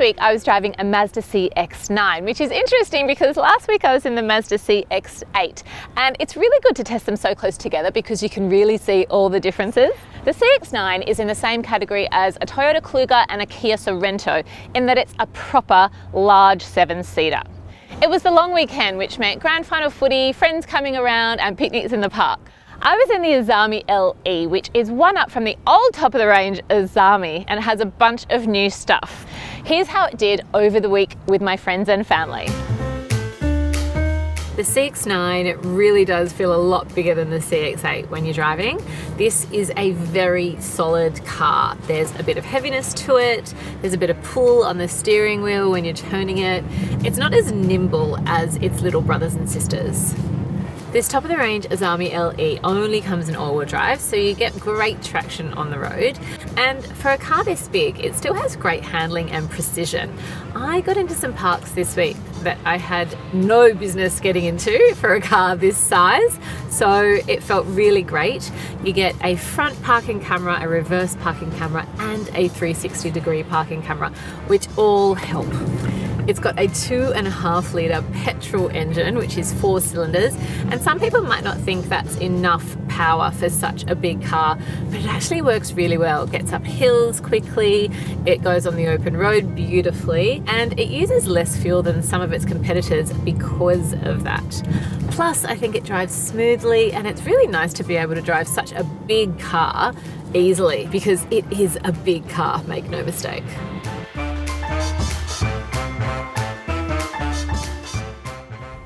week I was driving a Mazda CX-9, which is interesting because last week I was in the Mazda CX-8, and it's really good to test them so close together because you can really see all the differences. The CX-9 is in the same category as a Toyota Kluger and a Kia Sorento in that it's a proper large 7-seater. It was the long weekend, which meant grand final footy, friends coming around and picnics in the park. I was in the Azami LE, which is one up from the old top of the range Azami and has a bunch of new stuff. Here's how it did over the week with my friends and family. The CX-9 really does feel a lot bigger than the CX-8 when you're driving. This is a very solid car. There's a bit of heaviness to it. There's a bit of pull on the steering wheel when you're turning it. It's not as nimble as its little brothers and sisters. This top of the range Azami LE only comes in all-wheel drive, so you get great traction on the road. And for a car this big, it still has great handling and precision. I got into some parks this week that I had no business getting into for a car this size, so it felt really great. You get a front parking camera, a reverse parking camera, and a 360-degree parking camera, which all help. It's got a 2.5 litre petrol engine, which is 4 cylinders, and some people might not think that's enough power for such a big car, but it actually works really well. It gets up hills quickly, it goes on the open road beautifully, and it uses less fuel than some of its competitors because of that. Plus, I think it drives smoothly, and it's really nice to be able to drive such a big car easily because it is a big car, make no mistake.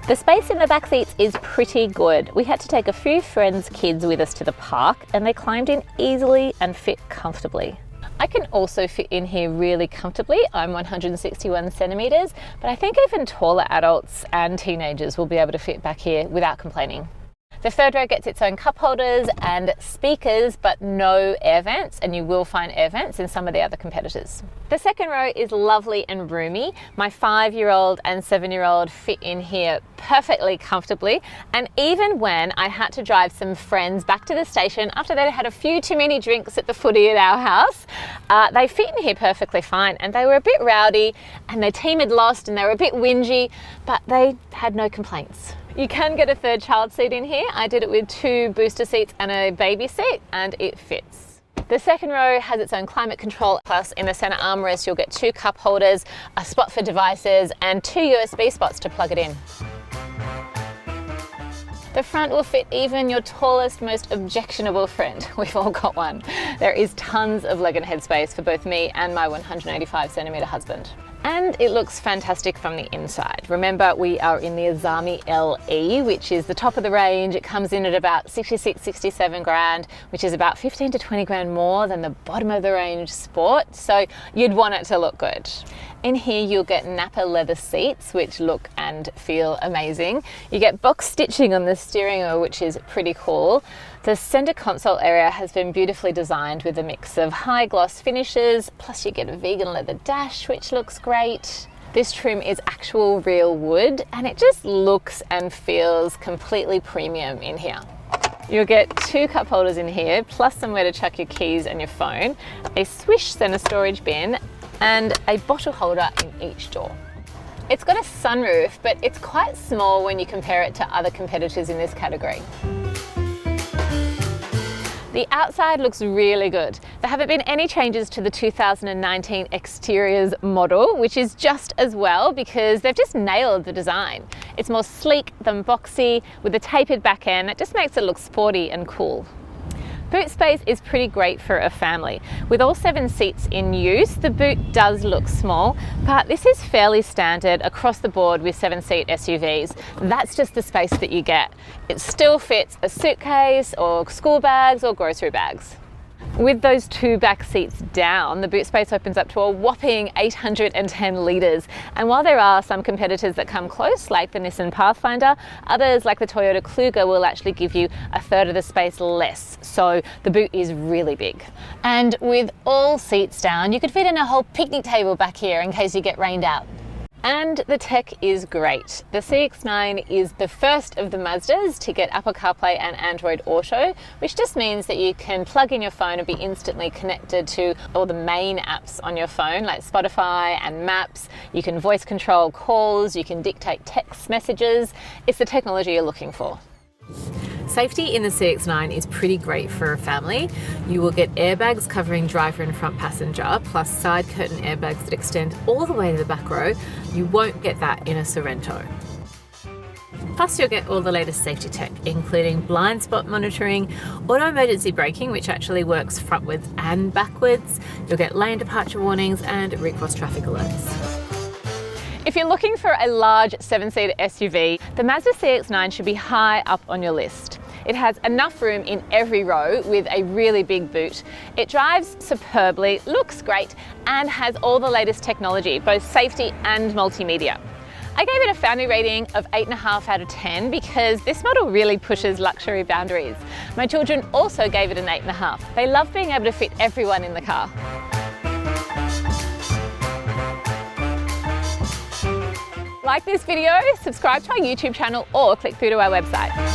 The space in the back seats is pretty good. We had to take a few friends' kids with us to the park and they climbed in easily and fit comfortably. I can also fit in here really comfortably. I'm 161 centimeters, but I think even taller adults and teenagers will be able to fit back here without complaining. The third row gets its own cup holders and speakers, but no air vents, and you will find air vents in some of the other competitors. The second row is lovely and roomy. My 5-year-old and 7-year-old fit in here perfectly comfortably, and even when I had to drive some friends back to the station after they'd had a few too many drinks at the footy at our house, they fit in here perfectly fine, and they were a bit rowdy and their team had lost and they were a bit whingy, but they had no complaints. You can get a third child seat in here. I did it with 2 booster seats and a baby seat, and it fits. The second row has its own climate control, plus in the center armrest you'll get 2 cup holders, a spot for devices, and 2 USB spots to plug it in. The front will fit even your tallest, most objectionable friend. We've all got one. There is tons of leg and head space for both me and my 185 centimeter husband. And it looks fantastic from the inside. Remember, we are in the Azami LE, which is the top of the range. It comes in at about 66, 67 grand, which is about 15 to 20 grand more than the bottom of the range Sport. So you'd want it to look good. In here you'll get Napa leather seats, which look and feel amazing. You get box stitching on the steering wheel, which is pretty cool. The center console area has been beautifully designed with a mix of high gloss finishes, plus you get a vegan leather dash, which looks great. This trim is actual real wood, and it just looks and feels completely premium in here. You'll get 2 cup holders in here, plus somewhere to chuck your keys and your phone, a swish center storage bin, and a bottle holder in each door. It's got a sunroof, but it's quite small when you compare it to other competitors in this category. The outside looks really good. There haven't been any changes to the 2019 exteriors model, which is just as well because they've just nailed the design. It's more sleek than boxy with a tapered back end that just makes it look sporty and cool. Boot space is pretty great for a family. With all 7 seats in use, the boot does look small, but this is fairly standard across the board with 7-seat SUVs. That's just the space that you get. It still fits a suitcase or school bags or grocery bags. With those 2 back seats down, the boot space opens up to a whopping 810 litres. And while there are some competitors that come close, like the Nissan Pathfinder, others like the Toyota Kluger will actually give you a third of the space less. So the boot is really big. And with all seats down, you could fit in a whole picnic table back here in case you get rained out. And the tech is great. The CX-9 is the first of the Mazdas to get Apple CarPlay and Android Auto, which just means that you can plug in your phone and be instantly connected to all the main apps on your phone, like Spotify and Maps. You can voice control calls, you can dictate text messages. It's the technology you're looking for. Safety in the CX-9 is pretty great for a family. You will get airbags covering driver and front passenger, plus side curtain airbags that extend all the way to the back row. You won't get that in a Sorento. Plus you'll get all the latest safety tech, including blind spot monitoring, auto emergency braking, which actually works frontwards and backwards. You'll get lane departure warnings and recross traffic alerts. If you're looking for a large 7-seater SUV, the Mazda CX-9 should be high up on your list. It has enough room in every row with a really big boot. It drives superbly, looks great, and has all the latest technology, both safety and multimedia. I gave it a family rating of 8.5 out of 10 because this model really pushes luxury boundaries. My children also gave it an 8.5. They love being able to fit everyone in the car. Like this video, subscribe to our YouTube channel or click through to our website.